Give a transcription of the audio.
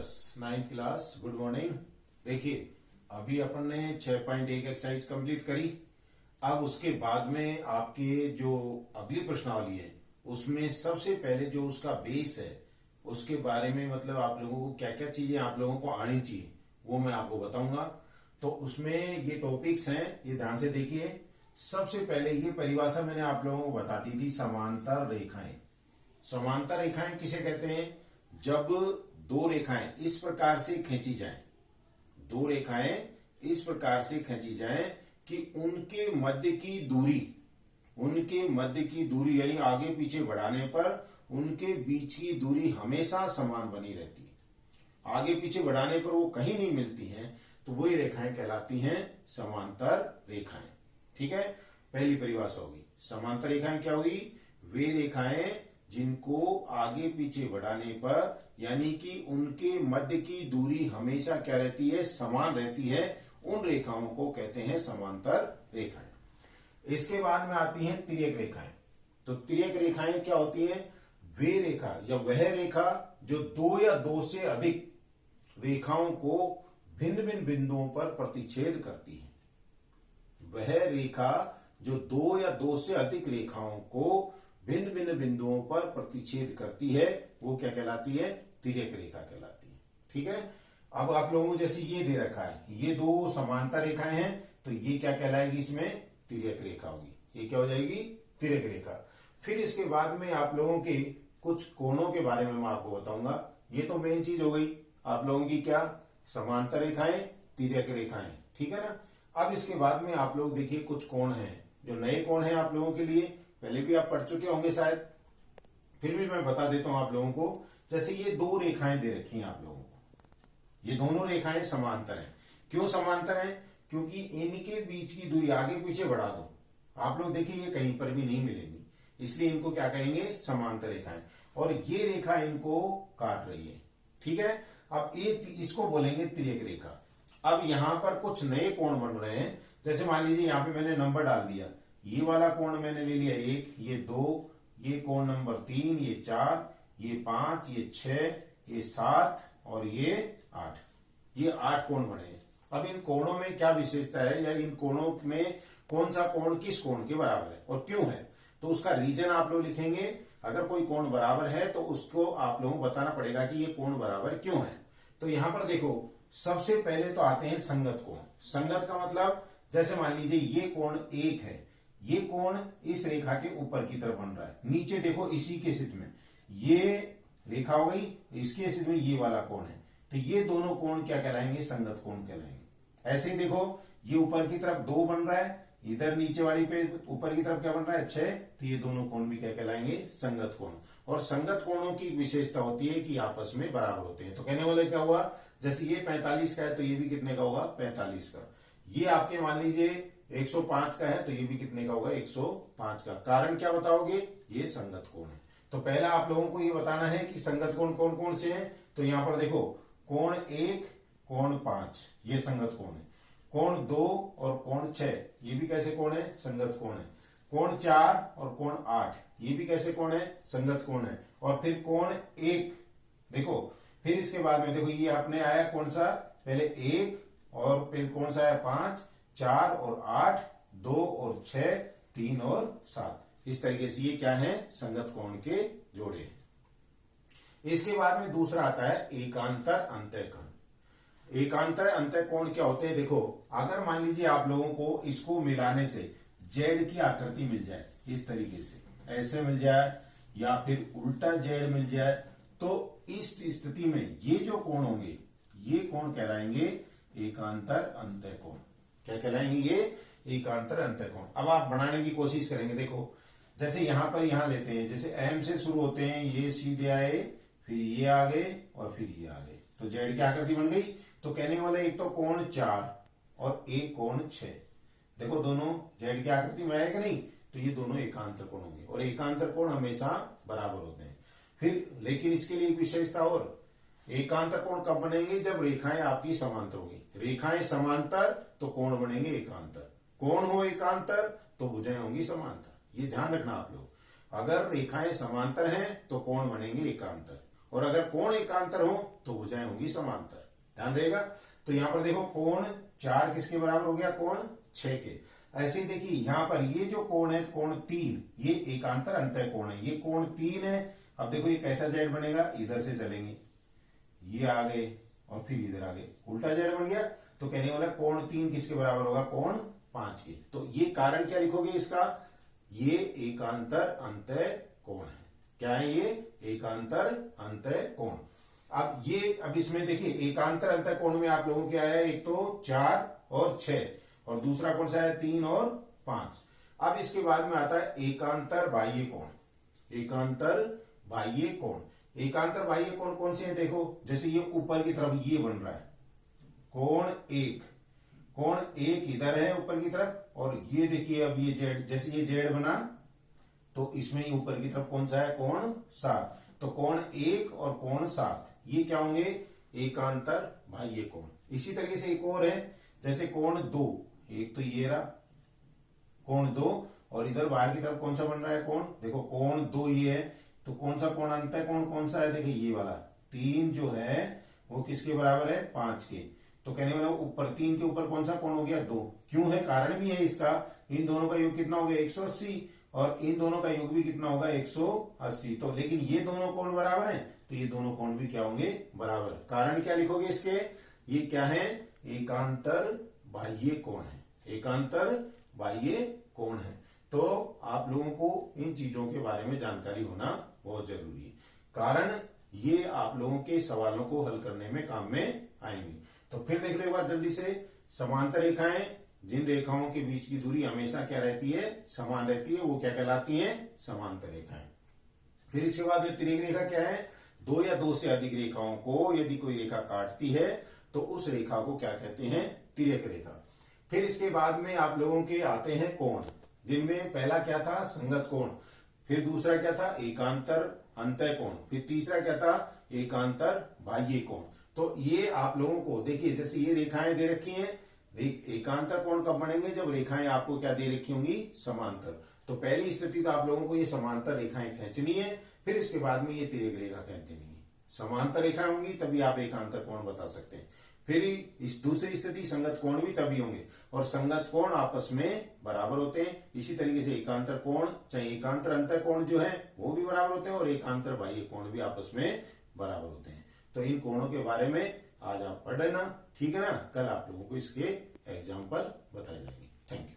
Students, 9th class, good morning. देखिए, अभी अपन ने 6.1 एक्सरसाइज कंप्लीट करी। अब उसके बाद में आपके जो अगली प्रश्नावली है उसमें सबसे पहले जो उसका बेस है उसके बारे में, मतलब आप लोगों को क्या क्या चीजें आप लोगों को आनी चाहिए वो मैं आपको बताऊंगा। तो उसमें ये टॉपिक्स हैं, ये ध्यान से देखिए। सबसे पहले ये परिभाषा मैंने आप लोगों को बता दी थी, समांतर रेखाएं। समांतर रेखाएं किसे कहते हैं? जब दो रेखाएं इस प्रकार से खींची जाएं, दो रेखाएं इस प्रकार से खींची जाएं कि उनके मध्य की दूरी यानी आगे पीछे बढ़ाने पर उनके बीच की दूरी हमेशा समान बनी रहती है। आगे पीछे बढ़ाने पर वो कहीं नहीं मिलती हैं, तो वही रेखाएं कहलाती हैं समांतर रेखाएं। ठीक है, पहली परिभाषा होगी। समांतर रेखाएं क्या हुई? वे रेखाएं जिनको आगे पीछे बढ़ाने पर यानी कि उनके मध्य की दूरी हमेशा क्या रहती है? समान रहती है। उन रेखाओं को कहते हैं समांतर रेखाएं। इसके बाद में आती हैं तिर्यक रेखाएं। तो तिर्यक रेखाएं क्या होती है? वे रेखा या वह रेखा जो दो या दो से अधिक रेखाओं को भिन्न भिन्न बिंदुओं पर प्रतिच्छेद करती है। वह रेखा जो दो या दो से अधिक रेखाओं को भिन्न भिन्न बिंदुओं पर प्रतिच्छेद करती है वो क्या कहलाती है? तिर्यक रेखा कहलाती है। ठीक है, अब आप लोगों को जैसे ये दे रखा है, ये दो समांतर रेखाएं हैं, तो ये क्या कहलाएगी? इसमें तिर्यक रेखा होगी। ये क्या हो जाएगी? तिर्यक रेखा। फिर इसके बाद में आप लोगों के कुछ कोणों के बारे में मैं आपको बताऊंगा। ये तो मेन चीज हो गई आप लोगों की, क्या? समांतर रेखाएं, तिर्यक रेखाएं। ठीक है ना। अब इसके बाद में आप लोग देखिए कुछ कोण हैं जो नए कोण हैं आप लोगों के लिए, पहले भी आप पढ़ चुके होंगे शायद, फिर भी मैं बता देता हूं आप लोगों को। जैसे ये दो रेखाएं दे रखी हैं आप लोगों को, ये दोनों रेखाएं समांतर हैं। क्यों समांतर हैं? क्योंकि इनके बीच की दूरी आगे पीछे बढ़ा दो, आप लोग देखिए ये कहीं पर भी नहीं मिलेंगी, इसलिए इनको क्या कहेंगे? समांतर रेखाएं। और ये रेखा इनको काट रही है। ठीक है, अब ये इसको बोलेंगे तिर्यक रेखा। अब यहां पर कुछ नए कोण बन रहे हैं। जैसे मान लीजिए यहाँ पे मैंने नंबर डाल दिया, ये वाला कोण मैंने ले लिया 1, ये 2, ये कोण नंबर 3, ये 4, ये 5, ये 6, ये 7 और ये 8। ये 8 कोण बने। अब इन कोणों में क्या विशेषता है या इन कोणों में कौन सा कोण किस कोण के बराबर है और क्यों है, तो उसका रीजन आप लोग लिखेंगे। अगर कोई कोण बराबर है तो उसको आप लोगों को बताना पड़ेगा कि ये कोण बराबर क्यों है। तो यहां पर देखो, सबसे पहले तो आते हैं संगत कोण। संगत का मतलब, जैसे मान लीजिए ये कोण 1 है, ये कोण इस रेखा के ऊपर की तरफ बन रहा है, नीचे देखो इसी के स्थिति में ये रेखा हो गई, इसके स्थिति में ये वाला कोण है, तो ये दोनों कोण क्या कहलाएंगे? संगत कोण कहलाएंगे। ऐसे ही देखो, ये ऊपर की तरफ 2 बन रहा है, इधर नीचे वाली पे ऊपर की तरफ क्या बन रहा है? 6, तो ये दोनों कोण भी क्या कहलाएंगे? संगत कोण। और संगत कोणों की विशेषता होती है कि आपस में बराबर होते हैं। तो कहने वाले क्या हुआ, जैसे ये 45 का है तो ये भी कितने का होगा? 45 का। ये आपके मान लीजिए 105 का है तो ये भी कितने का होगा? 105 का। कारण क्या बताओगे? ये संगत कोण है। तो पहला आप लोगों को ये बताना है कि संगत कोण कौन कौन से हैं। तो यहां पर देखो, कोण 1, कोण 5 ये संगत कोण है। कोण 2 और कोण 6 ये भी कैसे कोण है? संगत कोण है। कोण 4 और कोण 8 ये भी कैसे कोण है? संगत कोण है। और फिर कोण 1 देखो, फिर इसके बाद में देखो ये आपने आया कौन सा? पहले 1 और फिर कौन सा आया? 5, 4 और 8, 2 और 6, 3 और 7। इस तरीके से ये क्या है? संगत कोण के जोड़े। इसके बाद में दूसरा आता है एकांतर अंतःकोण। एकांतर अंतःकोण क्या होते हैं? देखो, अगर मान लीजिए आप लोगों को इसको मिलाने से जेड की आकृति मिल जाए, इस तरीके से ऐसे मिल जाए या फिर उल्टा जेड मिल जाए, तो इस स्थिति में ये जो कोण होंगे ये कोण कहलाएंगे एकांतर अंतःकोण। क्या कहलाएंगे? ये एकांतर अंतःकोण। अब आप बनाने की कोशिश करेंगे। देखो, जैसे यहां पर यहां लेते हैं, जैसे एम से शुरू होते हैं, ये सीधे आए, फिर ये आ गए और फिर ये आ गए, तो जेड की आकृति बन गई। तो कहने वाले एक तो कोण 4 और एक कोण 6, देखो दोनों जेड की आकृति में आए कि नहीं, तो ये दोनों एकांतर कोण होंगे और एकांतर कोण हमेशा बराबर होते हैं। फिर लेकिन इसके लिए एक विशेषता और, एकांतर कोण कब बनेंगे? जब रेखाएं आपकी समांतर होगी। रेखाएं समांतर तो कोण बनेंगे एकांतर। कोण हो एकांतर तो भुजाएं होंगी समांतर। ये ध्यान रखना आप लोग, अगर रेखाएं समांतर हैं तो कोण बनेंगे एकांतर और अगर कोण एकांतर हो तो भुजाएं होंगी समांतर। ध्यान रहेगा। तो यहाँ पर देखो कोण 4 किसके बराबर हो गया, कोण 6 के। ऐसे ही देखिए यहाँ पर ये जो कोण है कोण 3, ये एकांतर अंतः कोण है, ये कोण 3 है। अब देखो ये कैसा जेड बनेगा, इधर से चलेंगे, ये आ गए और फिर इधर आ गए, उल्टा जेड बन गया। तो कहने वाला कोण 3 किसके बराबर होगा, कोण 5 के। तो ये कारण क्या लिखोगे इसका, ये एकांतर अंतः कोण है। क्या है ये, एकांतर अंतः कोण। अब इसमें देखिए एकांतर अंतः कोण में आप लोगों के आया एक तो 4 और 6, और दूसरा कौन सा है 3 और 5। अब इसके बाद में आता है एकांतर बाह्य कोण। एकांतर बाह्य कोण, एकांतर बाह्य कोण कौन से हैं, देखो जैसे ये ऊपर की तरफ ये बन रहा है कोण 1, कोण 1 इधर है ऊपर की तरफ, और ये देखिए अब ये जेड, जैसे ये जेड बना तो इसमें ऊपर की तरफ कौन सा है, कोण 7। तो कोण 1 और कोण 7 ये क्या होंगे, एकांतर बाह्य कोण। इसी तरीके से एक और है, जैसे कोण 2, एक तो ये रहा कोण 2, और इधर बाहर की तरफ कौन सा बन रहा है कोण, देखो कोण 2 ये है, तो कौन सा कोण अंतः कोण कौन सा है, देखिए ये वाला 3 जो है वो किसके बराबर है, 5 के। तो कहने वाला ऊपर 3 के ऊपर कौन सा कोण हो गया, 2। क्यों है, कारण भी है इसका, इन दोनों का योग कितना हो गया 180, और इन दोनों का योग भी कितना होगा 180। तो लेकिन ये दोनों कोण बराबर हैं, तो ये दोनों कोण भी क्या होंगे, बराबर। कारण क्या लिखोगे इसके, ये क्या है, एकांतर बाह्य कोण है, एकांतर बाह्य कोण है। तो आप लोगों को इन चीजों के बारे में जानकारी होना बहुत जरूरी है, कारण ये आप लोगों के सवालों को हल करने में काम में आएंगे। तो फिर देख लो एक बार जल्दी से, समांतर रेखाएं, जिन रेखाओं के बीच की दूरी हमेशा क्या रहती है, समान रहती है, वो क्या कहलाती है, समांतर रेखाएं। फिर इसके बाद तिर्यक रेखा क्या है, 2 या 2 से अधिक रेखाओं को यदि कोई रेखा काटती है तो उस रेखा को क्या कहते हैं, तिर्यक रेखा। फिर इसके बाद में आप लोगों के आते हैं कोण, जिनमें पहला क्या था, संगत कोण, फिर दूसरा क्या था, एकांतर अंतः कोण, फिर तीसरा क्या था, एकांतर बाह्य कोण। तो ये आप लोगों को देखिए, जैसे ये रेखाएं दे रखी हैं, एकांतर कोण कब बनेंगे, जब रेखाएं आपको क्या दे रखी होंगी, समांतर। तो पहली स्थिति तो आप लोगों को ये समांतर रेखाएं खींचनी है, फिर इसके बाद में ये तिर्यक रेखा खींचनी है। समांतर रेखाएं होंगी तभी आप एकांतर कोण बता सकते हैं। फिर इस दूसरी स्थिति संगत कोण भी तभी होंगे, और संगत कोण आपस में बराबर होते हैं। इसी तरीके से एकांतर कोण, चाहे एकांतर अंतः कोण जो है वो भी बराबर होते हैं, और एकांतर बाह्य कोण भी आपस में बराबर होते हैं। तो इन कोणों के बारे में आज आप पढ़ लेना, ठीक है ना। कल आप लोगों को इसके एग्जाम्पल बताए जाएंगे। Thank you.